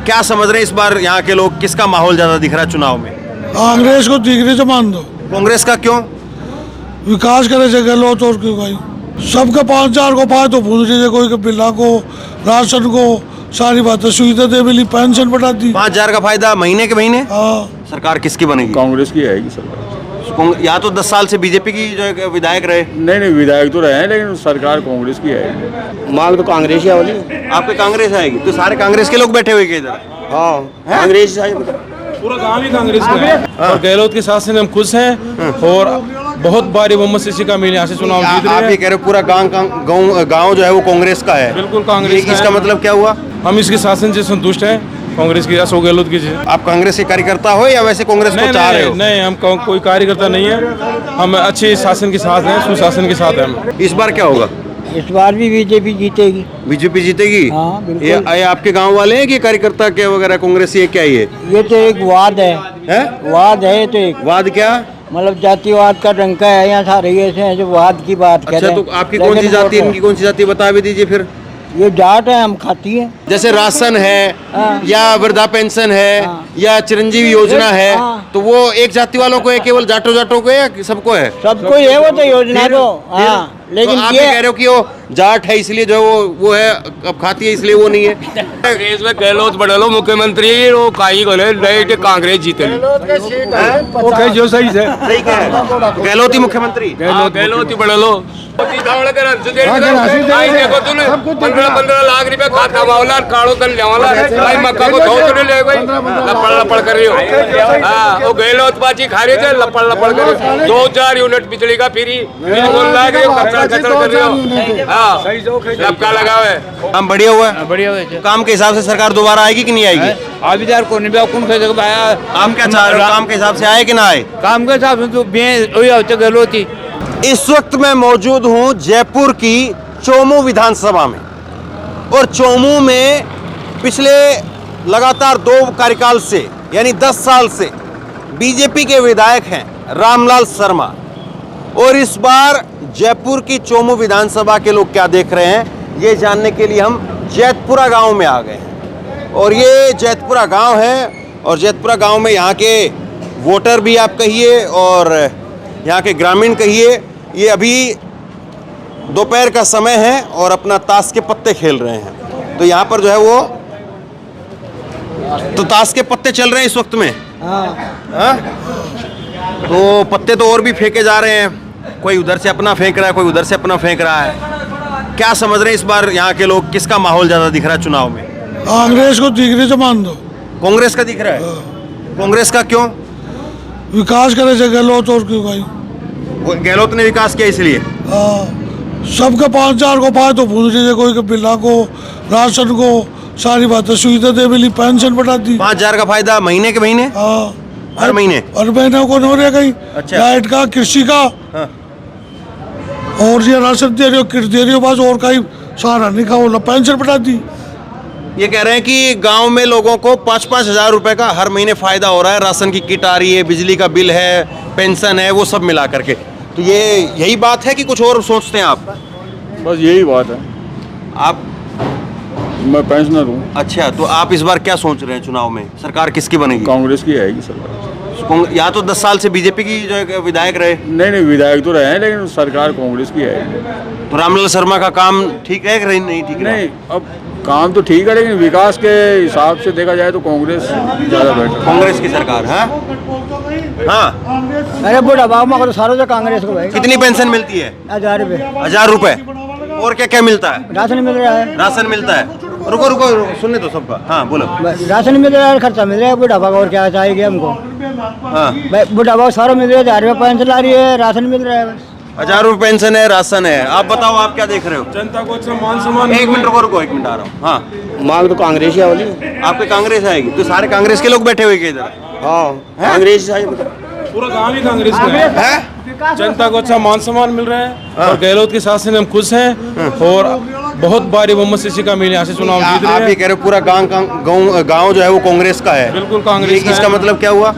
क्या समझ रहे हैं इस बार यहाँ के लोग, किसका माहौल ज्यादा दिख रहा है चुनाव में? कांग्रेस को तीसरे से मान दो। कांग्रेस का क्यों? विकास करे से गहलोत और क्यों भाई, सबके 5,000 को पाए तो भूल रही कोई के बिल्ला को, राशन को, सारी बातें सुविधा दे मिली, पेंशन बढ़ा दी। 5,000 का फायदा महीने के महीने। हाँ, सरकार किसकी बनेगी? कांग्रेस की आएगी सरकार। या तो 10 साल से बीजेपी की जो है विधायक रहे। नहीं विधायक तो रहे हैं, लेकिन सरकार कांग्रेस की आएगी। मांग तो कांग्रेस ही वाली। आपके कांग्रेस आएगी तो सारे कांग्रेस के लोग बैठे हुए के इधर। हाँ, कांग्रेस पूरा गांव ही कांग्रेस का है और गहलोत के साथ से हम खुश हैं और बहुत भारी बहुमत से इसी का मिल यहाँ से चुनाव जीत रहे हैं। आप ये कह रहे हो पूरा गांव जो है वो कांग्रेस का है? बिल्कुल कांग्रेस का। इसका मतलब क्या हुआ? हम इसके शासन से संतुष्ट हैं, कांग्रेस की अशोक गहलोत की। आप कांग्रेस के कार्यकर्ता हो या वैसे कांग्रेस को चाह रहे हो? नहीं, हम कोई कार्यकर्ता नहीं है, हम अच्छे शासन के साथ हैं, सुशासन के साथ हैं हम। इस बार क्या होगा? इस बार भी बीजेपी जीतेगी। बीजेपी जीतेगी? हाँ, बिल्कुल। ये आपके गांव वाले हैं कि कार्यकर्ता के वगैरह कांग्रेस? ये क्या ये तो एक वाद है, वाद है ये तो एक। वाद क्या? मतलब जातिवाद का डंका है यहाँ सारे ऐसे हैं जो वाद की बात कर अच्छा, रहे हैं। तो आपकी कौन सी जाति है, इनकी कौन सी जाति बता भी दीजिए फिर। ये जाट है, हम खाती हैं। जैसे राशन है या वृद्धा पेंशन है या चिरंजीवी योजना है, तो वो एक जाति वालों को है, केवल जाटों को है या सबको है? सबको है वो तो योजना तो। हाँ, लेकिन आप ये कह रहे हो कि वो जाट है इसलिए जो वो है, अब खाती है इसलिए वो नहीं है। कांग्रेस में गहलोत बढ़लो मुख्यमंत्री, वो काई गले नहीं कांग्रेस जीते जो सही है, सही क्या है? गहलोत ही मुख्यमंत्री? गहलोत ही बढ़लो। 15 लाख रुपए खाता मावला काड़ो तन लेवाला भाई मक्का को धो तो ले भाई लपड़ कर रही हो। हां, वो गहलोत बाजी खा रहे थे, लपड़ कर 2-4 यूनिट बिजली का फ्री बोल रहा है कि कचरा कर रहे हो। हां, सबका लगाव है। काम बढ़िया हुआ है? बढ़िया हुआ। काम के हिसाब से सरकार दोबारा आएगी कि नहीं आएगी? अभी यार कौन भी कौन कह सकता है? आप क्या चाह रहे हो, काम के हिसाब से आए कि ना आए? काम के हिसाब से तो गहलोत ही। इस वक्त मैं मौजूद हूं जयपुर की चोमू विधानसभा में, और चोमू में पिछले लगातार 2 कार्यकाल से यानी 10 साल से बीजेपी के विधायक हैं रामलाल शर्मा। और इस बार जयपुर की चोमू विधानसभा के लोग क्या देख रहे हैं ये जानने के लिए हम जैतपुरा गांव में आ गए हैं। और ये जैतपुरा गांव है, और जैतपुरा गांव में यहाँ के वोटर भी आप कहिए और यहाँ के ग्रामीण कहिए, ये अभी दोपहर का समय है और अपना ताश के पत्ते खेल रहे हैं। तो यहाँ पर जो है वो तो ताश के पत्ते चल रहे हैं इस वक्त में। हाँ? तो पत्ते तो और भी फेंके जा रहे हैं, कोई उधर से अपना फेंक रहा है, कोई उधर से अपना फेंक रहा है। क्या समझ रहे हैं इस बार यहाँ के लोग, किसका माहौल ज्यादा दिख रहा है चुनाव में? कांग्रेस को तीसरे से मान दो। कांग्रेस का दिख रहा है? कांग्रेस का क्यों? विकास करे से गहलोत और क्यों भाई। गहलोत ने विकास किया इसलिए। हाँ, सबके 5,000 को पाए तो भूल रही कोई के बिल्ला को, राशन को, सारी बातें सुविधा दे मिली, पेंशन बढ़ा दी। 5,000 का फायदा महीने के महीने? हाँ, हर महीने? हर महीने को हो रहा कहीं। अच्छा। लाइट का, कृषि का। हाँ। और ये राशन दे रही हो, किट दे रही हो, बस और कहीं सहारा नहीं खाओ, पेंशन बढ़ा दी। ये कह रहे हैं कि गांव में लोगों को 5-5 हजार रुपए का हर महीने फायदा हो रहा है, राशन की किट आ रही है, बिजली का बिल है, पेंशन है, वो सब मिला करके। तो ये यही बात है कि कुछ और सोचते हैं आप? बस यही बात है। आप? मैं पेंशनर हूँ। अच्छा, तो आप इस बार क्या सोच रहे हैं चुनाव में, सरकार किसकी बनेगी? कांग्रेस की आएगी सरकार। या तो 10 साल से बीजेपी की जो है विधायक रहे। नहीं विधायक तो रहे हैं, लेकिन सरकार कांग्रेस की आएगी। तो रामलाल शर्मा का काम ठीक है कि नहीं ठीक है? नहीं, अब काम तो ठीक है, लेकिन विकास के हिसाब से देखा जाए तो कांग्रेस ज़्यादा बेटर। कांग्रेस की सरकार है। हाँ, अरे बुढ़ा बाबू को तो सारों से कांग्रेस को भाई। कितनी पेंशन मिलती है? 1,000 रुपए। 1,000 रुपए? और क्या क्या मिलता है? राशन मिल रहा है। राशन मिलता है? रुको सुनने तो सबका। हाँ बोलो। राशन मिल रहा है, खर्चा मिल रहा है बुढ़ापा का, और क्या चाहिए हमको? हाँ, बुढ़ापा सारा मिल रहा है, 1,000 रुपये पेंशन ला रही है, राशन मिल रहा है बस। 1,000 रुपए पेंशन है, राशन है। आप बताओ, आप क्या देख रहे हो? जनता को अच्छा मान सम्मान। एक मिनट रुको, 1 मिनट आ रहा हूँ। हाँ, मांग तो कांग्रेस ही वाली। आपके कांग्रेस आएगी तो सारे कांग्रेस के लोग बैठे हुए के इधर? हाँ, कांग्रेस पूरा गांव ही कांग्रेस का है। जनता को अच्छा मान सम्मान मिल रहा है और गहलोत के साथ से हम खुश हैं और बहुत भारी बहुमत से इसी का मिल यहाँ से चुनाव जीत रहे हैं। आप ये कह रहे हो पूरा गांव जो है वो कांग्रेस का है? बिल्कुल कांग्रेस का। इसका मतलब क्या हुआ?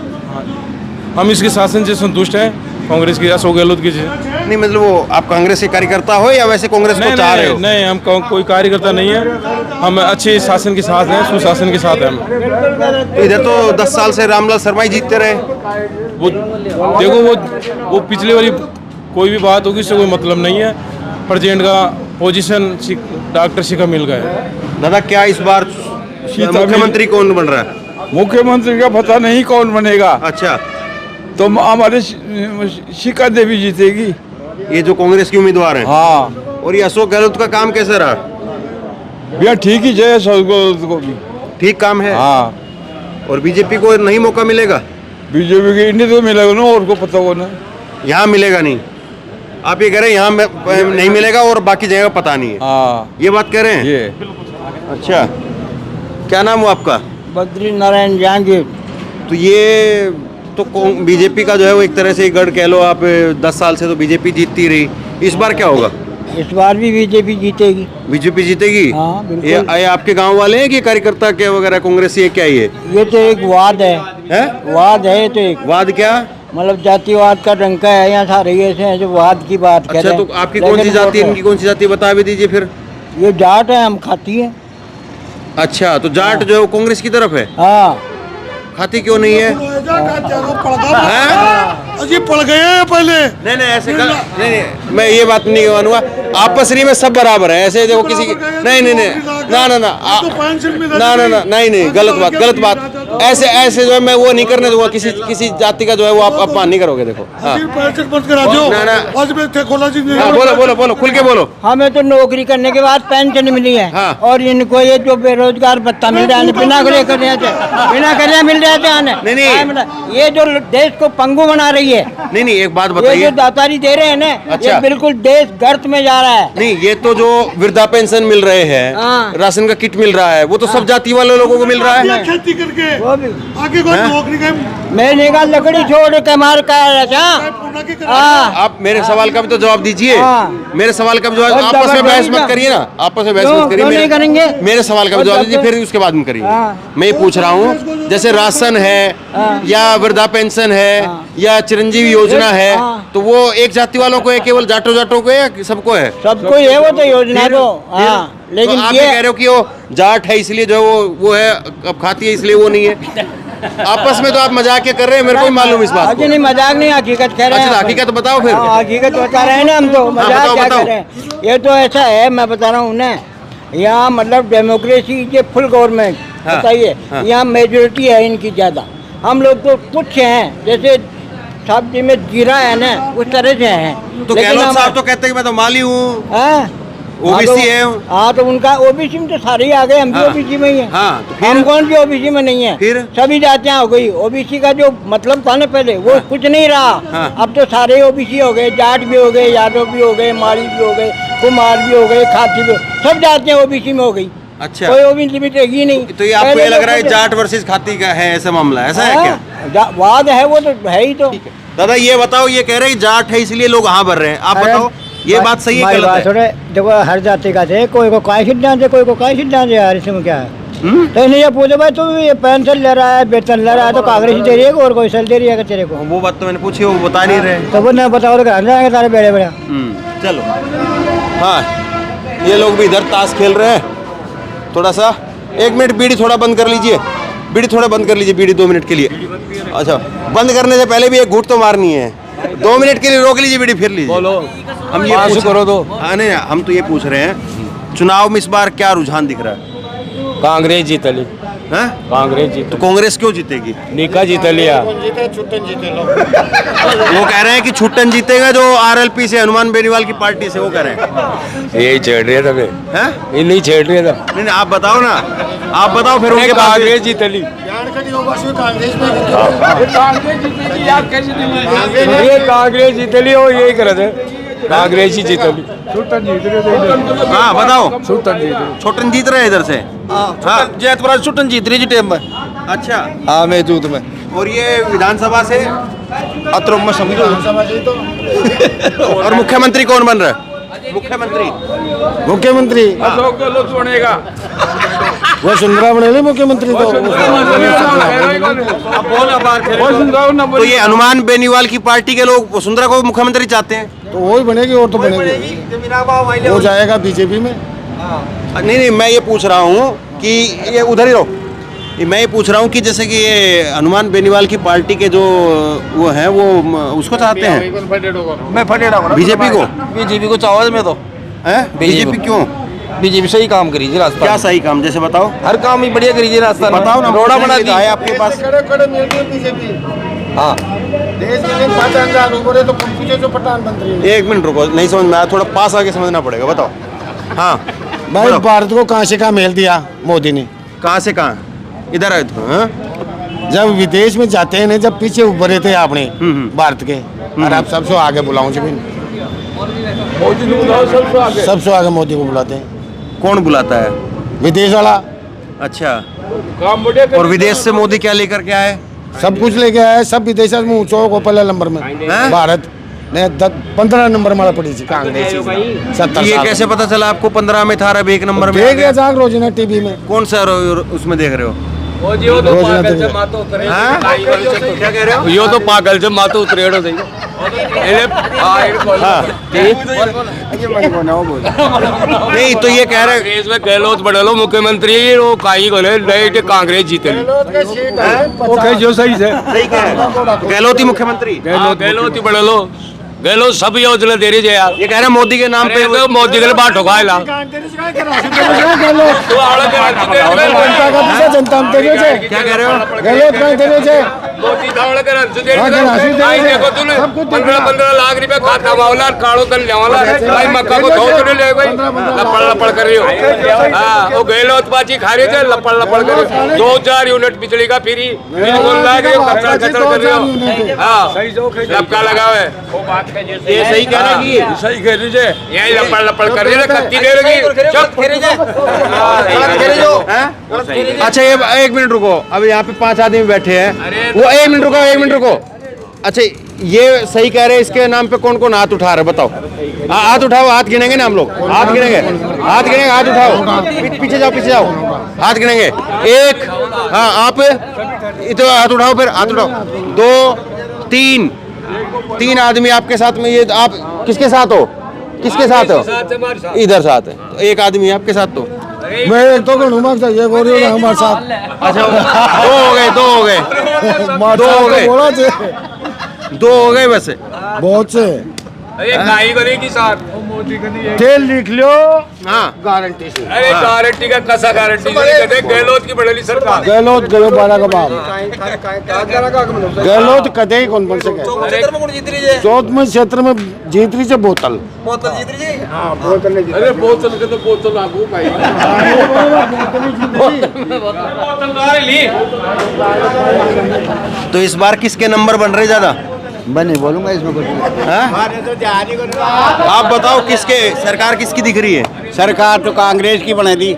हम इसके शासन से संतुष्ट हैं, कांग्रेस की, अशोक गहलोत की। नहीं मतलब वो आप कांग्रेस के कार्यकर्ता हो या वैसे कांग्रेस को चाह रहे हो? नहीं, हम कोई कार्यकर्ता नहीं है, हम अच्छे शासन के साथ हैं, सुशासन के साथ हैं हम। इधर तो 10 साल से रामलाल शर्मा ही जीतते रहे। वो देखो वो पिछले वाली कोई भी बात होगी, उससे कोई मतलब नहीं है। प्रेसिडेंट का पोजीशन डॉक्टर शिखा मिल गया। दादा क्या इस बार मुख्यमंत्री कौन बन रहा है? मुख्यमंत्री का पता नहीं कौन बनेगा, अच्छा, तो हमारे शिखा देवी जीतेगी। ये जो कांग्रेस की उम्मीदवार हैं। हाँ और ये अशोक गहलोत का काम कैसा रहा? भैया ठीक ही जय को भी। ठीक काम है। हाँ और बीजेपी को नहीं मौका मिलेगा? बीजेपी के इंडिया तो मिलेगा ना, और को पता होना। यहाँ मिलेगा नहीं, आप ये कह रहे हैं यहाँ नहीं मिलेगा और बाकी जगह पता नहीं है, हाँ ये बात कह रहे हैं? ये अच्छा, क्या नाम हो आपका? बद्री नारायण जहांगीर। तो ये तो बीजेपी का जो है वो एक तरह से गढ़ कह लो आप। 10 साल से तो बीजेपी जीतती रही, इस बार क्या होगा? इस बार भी बीजेपी जीतेगी। बीजेपी जीतेगी? हाँ, बिल्कुल। ये आपके गांव वाले हैं कि कार्यकर्ता क्या वगैरह कांग्रेस, ये क्या ये ये तो एक वाद है, वाद है ये तो एक, वाद क्या? मतलब जातिवाद का डंका है यहाँ सारे ऐसे हैं जो वाद की बात कर अच्छा, रहे हैं। तो आपकी कौन सी जाति है, इनकी कौन सी जाति, बता भी दीजिए फिर। ये जाट है, हम खाती हैं। अच्छा, तो जाट जो है वो कांग्रेस की तरफ है, हाँ, खाती क्यों नहीं है? अजी पड़ गए हैं पहले। नहीं ऐसे नहीं, मैं ये बात नहीं मानूंगा। आपसरी में सब बराबर है, ऐसे देखो किसी की नहीं नहीं, गलत बात। ऐसे जो है मैं वो नहीं करने दूंगा, किसी जाति का जो है वो आप अपमान नहीं करोगे। देखो हाँ, बोलो खुल के बोलो। हमें तो नौकरी करने के बाद पेंशन मिली है। हाँ। और इनको ये जो बेरोजगार भत्ता मिल रहा है बिना करे मिल रहा है। नहीं। ये जो देश को पंगु बना रही है, नहीं एक बात ये बताइए। जो दातारी दे रहे हैं ना, अच्छा। ये बिल्कुल देश गर्त में जा रहा है। नहीं, ये तो जो वृद्धा पेंशन मिल रहे हैं, हाँ। राशन का किट मिल रहा है, वो तो सब जाति वाले लोगों को मिल रहा है। खेती करके वो भी आगे कोई नौकरी का मैंने कहा लकड़ी छोड़ के मार का आप मेरे सवाल का भी तो जवाब दीजिए। हाँ। मेरे सवाल का भी जवाब, और आपस में बहस जबरदस्ती मत करिए ना, आपस में बहस क्यों? मत करिए। क्यों नहीं करेंगे? मेरे सवाल का भी और जवाब जब- दीजिए, फिर उसके बाद में करिए। हाँ। मैं ये पूछ रहा हूँ, जैसे राशन है या वृद्धा पेंशन है या चिरंजीवी योजना है, हाँ। तो वो एक जाति वालों को है, केवल जाटों को है या सबको है? सबको ही है वो तो योजना तो। हाँ, लेकिन तो आप ये कह रहे हो कि वो जाट है इसलिए जो वो है, अब खाती है इसलिए वो नहीं है। आपस में तो आप मजाक क्या कर रहे हैं, मेरे को भी मालूम इस बात को। नहीं, मजाक नहीं, हकीकत कह रहे हैं। अच्छा, हकीकत बताओ फिर। हाँ, हकीकत बता रहे हैं ना हम तो, मजाक क्या बताओ। कर रहे हैं। ये तो ऐसा है, मैं बता रहा हूँ ना, यहाँ मतलब डेमोक्रेसी के फुल गवर्नमेंट, हाँ, बताइए। हाँ। यहाँ मेजोरिटी है इनकी ज्यादा, हम लोग तो कुछ हैं, जैसे सब्जी में जीरा है ना, उस तरह से हैं। तो लेकिन गहलोत हम- साहब तो कहते हैं कि मैं तो माली हूँ, हाँ? ओबीसी है। हाँ, तो उनका ओबीसी में तो सारे ही आ गए, हम भी हाँ। ओबीसी में ही हैं। हाँ, तो फिर? हम कौन सी ओबीसी में नहीं है? फिर? सभी जातियां हो गई। ओबीसी का जो मतलब था ना पहले, वो कुछ नहीं रहा। हाँ। अब तो सारे ओबीसी हो गए, जाट भी हो गए, यादव भी हो गए, माली भी हो गए, कुमार भी हो गए, खाती भी हो, सब जातियां ओबीसी में हो गई। अच्छा। कोई ओबीसी लिमिट रहेगी नहीं। तो ये आपको पहले ये लग रहा है लोग- जाट वर्सेस खाती का है, ऐसा मामला ऐसा है क्या? हाँ, वाद है वो तो है ही तो। दादा ये बताओ, ये कह रहे हैं जाट है इसलिए लोग वहाँ भर रहे हैं, आप बताओ ये बात सही है हमारी गलत बात है? सुने, देखो हर जाति का थे, कोई को काय सिद्धांत है, कोई को काय सिद्धांत है यार, इसमें क्या है? तो नहीं ये पूछो भाई, तू ये पेंशन ले रहा है, वेतन ले रहा है, तो कांग्रेस ही दे रही है और कोई सल दे रही है तेरे को? वो बात तो मैंने पूछी, वो बता नहीं रहे। तो वो नहीं बताओ तो घर जाएंगे सारे बेड़े बेड़ा। चलो हाँ, ये लोग भी इधर ताश खेल रहे हैं। थोड़ा सा 1 मिनट बीड़ी थोड़ा बंद कर लीजिए, बीड़ी थोड़ा बंद कर लीजिए, बीड़ी 2 मिनट के लिए। अच्छा, बंद करने से पहले भी एक घूंट तो मारनी है। 2 मिनट के लिए रोक लीजिए, बीड़ी फिर लीजिए। बोलो, हम ये पास पूछ करो तो। हाँ नहीं, हम तो ये पूछ रहे हैं, चुनाव में इस बार क्या रुझान दिख रहा है? कांग्रेस जीतली, हैं? कांग्रेस जीत, तो कांग्रेस क्यों जीतेगी? निका जीतलिया। वो कह रहे हैं कि छुट्टन जीतेगा, जो आरएलपी से, हनुमान बेनीवाल की पार्टी से, वो कह रहे हैं। यही छेड़ रहे थे, हैं? ये नहीं छेड़ रहे थे। नहीं आप बताओ ना, आप बताओ फिर उनके बाद। कांग्रेस जीतली, ये कांग्रेस जीतली और यही करे थे, कांग्रेस ही जीतली। हाँ बताओ, सुल्तान छोटन जीत रहे हैं इधर से। हाँ जैतपुरा छुट्टन जीत रही जी टेम में। अच्छा, हाँ मैं जूत में और ये विधानसभा से अतरम में समझो। और मुख्यमंत्री कौन बन रहा है? मुख्यमंत्री मुख्यमंत्री अशोक गहलोत बनेगा। वसुंधरा बने मुख्यमंत्री तो तो ये हनुमान बेनीवाल की पार्टी के लोग वसुंधरा को मुख्यमंत्री चाहते हैं। तो वही बनेगी और तो बनेगी, हो जाएगा बीजेपी में। नहीं, मैं ये पूछ रहा हूँ कि ये उधर ही रहो, मैं ये पूछ रहा हूँ कि जैसे कि ये हनुमान बेनीवाल की पार्टी के जो वो हैं वो उसको चाहते हैं, मैं फटेड़ा बीजेपी को। बीजेपी को चाहो में तो हैं बीजेपी क्यों? बीजेपी सही काम करी जी रास्ता, क्या सही काम जैसे बताओ, हर काम ही बढ़िया करी जी रास्ता, बताओ ना। रोड़ा बना दी है आपके पास। बीजेपी। हाँ, देश में 5,000 ऊपर है तो पूछे जो प्रधानमंत्री। एक मिनट रुको, नहीं समझ में आया, थोड़ा पास आके समझना पड़ेगा, बताओ। हाँ भाई बोलो। भारत को कहाँ से कहाँ मेल दिया मोदी ने, कहाँ से कहाँ? इधर आए तो हाँ? जब विदेश में जाते हैं ना, जब पीछे उभरे थे आपने भारत के, और आप सबसे आगे बुलाऊं जी, मोदी को बुलाओ सबसे आगे। सबसे आगे मोदी को बुलाते हैं, कौन बुलाता है? विदेश वाला अच्छा, काम बढ़िया कर- और विदेश से मोदी क्या लेकर के आए? सब कुछ लेके आया है, सब विदेश में ऊंचो को पहले नंबर में हैं? भारत ने 15 नंबर मारा पड़ी थी कांग्रेस 70 ये साल कैसे पता चला आपको 15 में था, अब 1 नंबर में आ देख गया? गया जाग रोजाना टीवी में, कौन सा उसमें देख रहे हो? रोजाना टीवी। हाँ? क्या कह रहे हो? यो तो पागल से मातो उतरेड़ो दे नहीं तो ये कह रहे कांग्रेस में गहलोत बड़लो मुख्यमंत्री वो काई गले नहीं कि कांग्रेस जीते ओके जो सही है। सही कह रहे हैं, गहलोत ही मुख्यमंत्री। गहलोत ही बड़लो गहलोत सब योजना दे रही है यार। ये कह रहे हैं मोदी के नाम पे तो मोदी के बात ठोका ला जनता में तेरे से क्या कह रहे हो? गलत कहीं तेरे से मोदी धावड़ कर अंशु दे हाँ, कर अंशु दे आई रहे देखो तूने सब कुछ देख 15 लाख रुपए खाता मावला काड़ो तन लेवाला भाई मक्का को धो तूने ले भाई लपड़ लपड़ कर रही हो। हां वो गहलोत बाजी खा रहे थे लपड़ लपड़ कर 2000 यूनिट बिजली का फ्री बोल रहा है कि कचरा कचरा कर रहे हो। हां लपका लगाओ है वो बात का जैसे ये सही कह रहे हैं कि सही कह रही है। यही लपड़ लपड़ कर रही है खत्ती दे रही चुप अच्छा ये 1 मिनट रुको, अब यहाँ पे 5 आदमी बैठे हैं, वो 1 मिनट रुको, 1 मिनट रुको। अच्छा ये सही कह रहे हैं, इसके नाम पे कौन कौन हाथ उठा रहे बताओ? हाथ उठाओ, हाथ गिनेंगे ना हम लोग, हाथ गिनेंगे, हाथ गिनेंगे, हाथ उठाओ, पीछे जाओ, पीछे जाओ, हाथ गिनेंगे। 1, हाँ आप इधर हाथ उठाओ, फिर हाथ उठाओ, 2, 3 आदमी आपके साथ में। ये आप किसके साथ हो? किसके साथ हो? इधर साथ है, तो 1 आदमी आपके साथ। तो मैं एक तो कहूँगा ये गोरी होगा हमारे साथ, अच्छा 2 हो गए, 2 हो गए, दो हो गए। बोला थे 2 हो गए वैसे। बहुत से अरे काई गली की साथ तेल लिख लो, हाँ गारंटी से अरे गारंटी का कसा गारंटी कहते गहलोत की बड़ेली सरकार गहलोत गलो 12 का बाप गहलोत कदे ही कौन बन सके। चौथ में क्षेत्र में जीत रही है बोतल अरे बोतल के तो बोतल आपको भाई तो इस बार किसके नंबर बन रहे ज्यादा? मैं नहीं बोलूंगा इसमें कुछ। आप बताओ किसके सरकार किसकी दिख रही है? सरकार तो कांग्रेस की बना दी,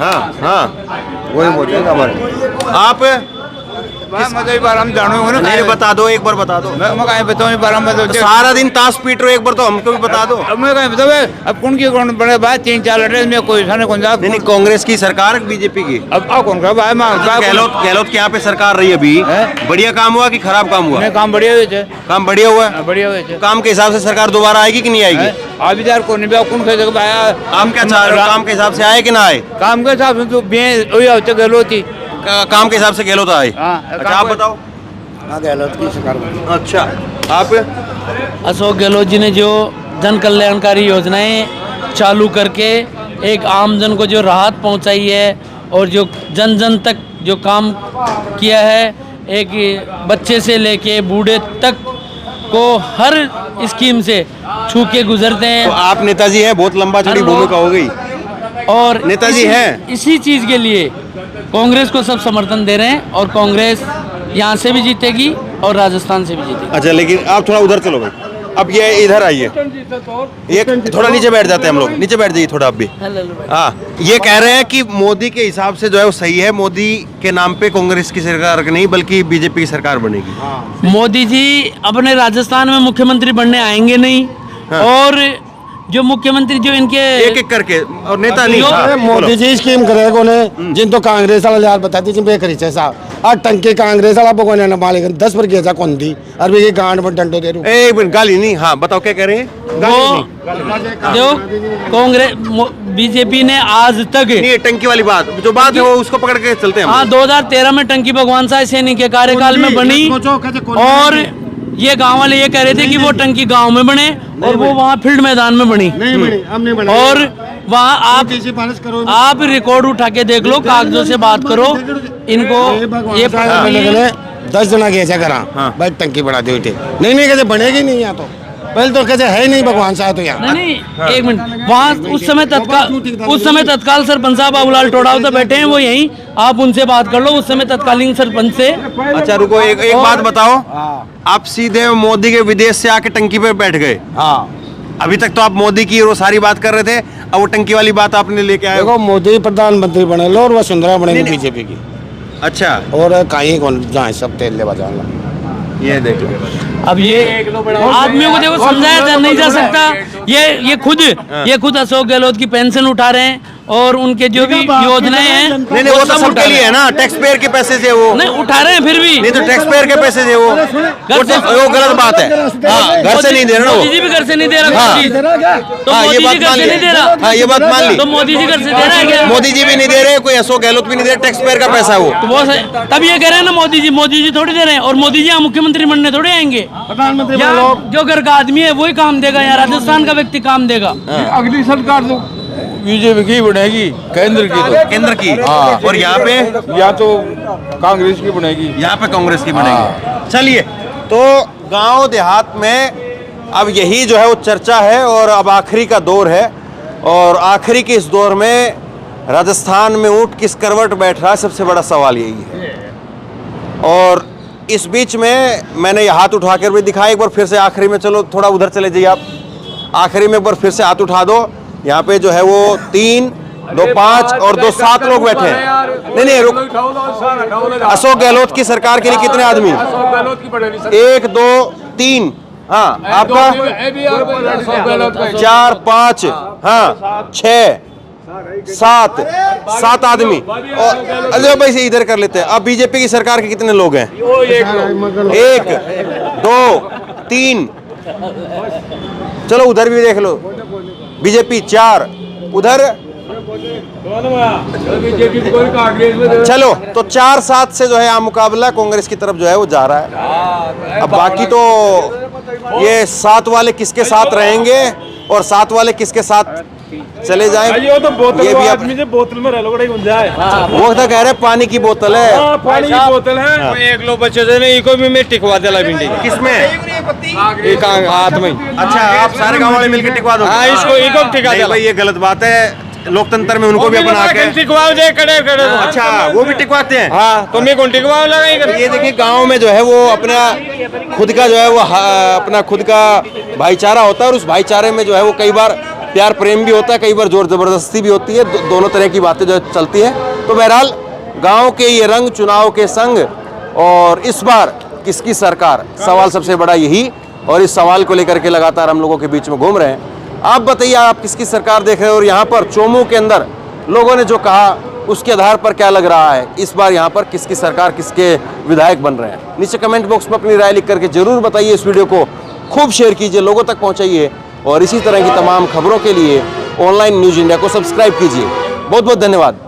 हाँ हाँ वही बोलेगा। आप हम जानो नहीं बता दो, एक बार बता दो। सारा दिन ताश पीट रहे हो, एक बार तो हमको भी बता दो। अब कौन की कौन बड़े भाई 3-4 लड़े में कोई कौन सा नहीं कांग्रेस की सरकार बीजेपी की? अब कौन का भाई गहलोत के यहाँ पे सरकार रही अभी, बढ़िया काम हुआ कि खराब काम हुआ? काम बढ़िया हुए थे, काम बढ़िया हुआ है। बढ़िया हुए थे। काम के हिसाब से सरकार दोबारा आएगी कि नहीं आएगी? अभी यार कौन कौन कह भाई काम क्या चाह रहे हो? काम के हिसाब से आए कि ना आए? काम के हिसाब से तो गहलोत थी। काम के हिसाब से गहलोत आए। अच्छा आप बताओ। गहलोत की सरकार। अच्छा आप? अशोक गहलोत जी ने जो जन कल्याणकारी योजनाएं चालू करके एक आम जन को जो राहत पहुंचाई है और जो जन जन तक जो काम किया है, एक बच्चे से लेके बूढ़े तक को हर स्कीम से छू के गुजरते हैं। तो आप नेताजी हैं, बहुत लंबा चौड़ी भूमिका हो गई और नेताजी हैं। इसी चीज़ के लिए कांग्रेस को सब समर्थन दे रहे हैं और कांग्रेस यहाँ से भी जीतेगी और राजस्थान से भी जीतेगी। अच्छा लेकिन आप थोड़ा उधर चलो भाई, अब ये इधर आइए, ये थोड़ा नीचे बैठ जाते हैं हम लोग, नीचे बैठ जाइए थोड़ा आप भी। हाँ ये कह रहे हैं कि मोदी के हिसाब से जो है वो सही है, मोदी के नाम पे कांग्रेस की सरकार नहीं बल्कि बीजेपी की सरकार बनेगी। मोदी जी अपने राजस्थान में मुख्यमंत्री बनने आएंगे नहीं और जो मुख्यमंत्री जो इनके एक एक करके और नेता नहीं जो- हाँ, अरे बोलो। मोदी जी स्कीम करेगा उन्हें जिन तो कांग्रेस वाला यार बता दीजिए बेकरी से साहब आज टंकी कांग्रेस वाला भगवान ने मालिक 10 पर किया कौन दी अरबी की गांड में डंडो दे रू एक मिनट गाली नहीं हाँ बताओ क्या कह रहे हैं वो जो कांग्रेस बीजेपी ने आज तक नहीं ये टंकी वाली बात जो बात है वो उसको पकड़ के चलते हैं हम। हाँ 2013 में टंकी भगवान साहब सैनी के कार्यकाल में बनी और ये गांव वाले ये कह रहे थे कि वो टंकी गांव में बने और वो वहाँ फील्ड मैदान में बनी नहीं बनी हम नहीं बना और वहाँ करो आप रिकॉर्ड उठा के देख लो कागजों से बात करो इनको ये 10 जना गए करा भाई टंकी बढ़ा दी उठे नहीं कहते बनेगी नहीं यहाँ तो पहले तो कहते है ही नहीं भगवान साहब तो यहाँ नहीं एक मिनट वहाँ उस समय तत्काल सरपंच साहब बाबूलाल टोडावता बैठे हैं वो यहीं आप उनसे बात कर लो उस समय तत्कालीन सरपंच से अच्छा रुको एक बात बताओ आप सीधे मोदी के विदेश से आके टंकी पे बैठ गए हाँ अभी तक तो आप मोदी की वो सारी बात कर रहे थे अब वो टंकी वाली बात आपने लेके आए हो। देखो मोदी प्रधानमंत्री बने लो और वसुंधरा बनेगी बीजेपी की अच्छा और कहीं कौन जहाँ सब तेल ले जाएंगे ये देख लो अब ये आदमियों को देखो समझाया नहीं जा सकता ये खुद अशोक गहलोत की पेंशन उठा रहे हैं और उनके जो भी योजनाएं हैं नहीं वो तो सबके लिए है ना टैक्स पेयर के पैसे से वो नहीं उठा रहे हैं फिर भी नहीं तो टैक्स पेयर के पैसे से वो गलत बात है हाँ घर से नहीं दे रहा मोदी जी भी घर से नहीं दे रहा तो हाँ ये मोदी जी बात घर मान से नहीं दे ली रहा हाँ ये बात मान ली तो मोदी जी घर से दे रहा है क्या मोदी जी भी नहीं दे रहे कोई अशोक गहलोत भी नहीं दे रहे टैक्स पेयर का पैसा है वो तो वो तब ये कह रहे हैं ना मोदी जी थोड़ी दे रहे हैं और मोदी जी यहाँ मुख्यमंत्री बनने थोड़े आएंगे प्रधानमंत्री यहाँ जो घर का आदमी है वही काम देगा यहाँ राजस्थान का व्यक्ति काम देगा अगली सरकार तो बीजेपी की बनेगी केंद्र की तो केंद्र की और यहाँ पे या तो कांग्रेस की बनेगी यहाँ पे कांग्रेस की बनेगी चलिए तो गांव देहात में अब यही जो है वो चर्चा है और अब आखिरी का दौर है और आखिरी के इस दौर में राजस्थान में ऊंट किस करवट बैठ रहा है सबसे बड़ा सवाल यही है और इस बीच में मैंने ये हाथ उठाकर भी दिखाया एक बार फिर से आखिरी में चलो थोड़ा उधर चले जाइए आप आखिरी में एक बार फिर से हाथ उठा दो यहाँ पे जो है वो 3 2 5 और 2 7 लोग बैठे हैं नहीं रुक अशोक गहलोत की सरकार के लिए कितने आदमी 1 2 3 हाँ आपका 4 5 हाँ 6 7 आदमी और अरे भाई से इधर कर लेते हैं अब बीजेपी की सरकार के कितने लोग हैं 1 2 3 चलो उधर भी देख लो बीजेपी 4 उधर चलो तो 4-7 से जो है यहाँ मुकाबला कांग्रेस की तरफ जो है वो जा रहा है अब बाकी तो ये 7 वाले किसके साथ रहेंगे और 7 वाले किसके साथ चले जाएं ये तो बोतल ये भी आदमी से बोतल में रह गुंजाइश वो तो कह रहे हैं पानी की बोतल है पानी की बोतल है एक लो बच्चे थे ना इको भी मैं टिकवा दिला भिंडी किसमें एक हाथ में अच्छा आप सारे गाँव वाले मिलकर टिकवा दो हाँ इसको इको टिका नहीं दिला भाई ये गलत बात है लोकतंत्र में उनको भी अपना के टिकवा दे कड़े कड़े अच्छा वो भी टिकवाते हैं हाँ तो मैं कौन टिकवा लगाई ये देखिए गांव में जो है वो अपना खुद का जो है वो अपना खुद का भाईचारा होता है और उस भाईचारे में जो है वो कई बार प्यार प्रेम भी होता है कई बार जोर जबरदस्ती भी होती है दोनों तरह की बातें जो चलती हैं तो बहरहाल गांव के ये रंग चुनाव के संग और इस बार किसकी सरकार सवाल सबसे बड़ा यही और इस सवाल को लेकर के लगातार हम लोगों के बीच में घूम रहे हैं आप बताइए आप किसकी सरकार देख रहे हो और यहाँ पर चोमू के अंदर लोगों ने जो कहा उसके आधार पर क्या लग रहा है इस बार यहाँ पर किसकी सरकार किसके विधायक बन रहे हैं नीचे कमेंट बॉक्स में अपनी राय लिख करके जरूर बताइए इस वीडियो को खूब शेयर कीजिए लोगों तक पहुँचाइए और इसी तरह की तमाम खबरों के लिए ऑनलाइन न्यूज़ इंडिया को सब्सक्राइब कीजिए बहुत बहुत धन्यवाद।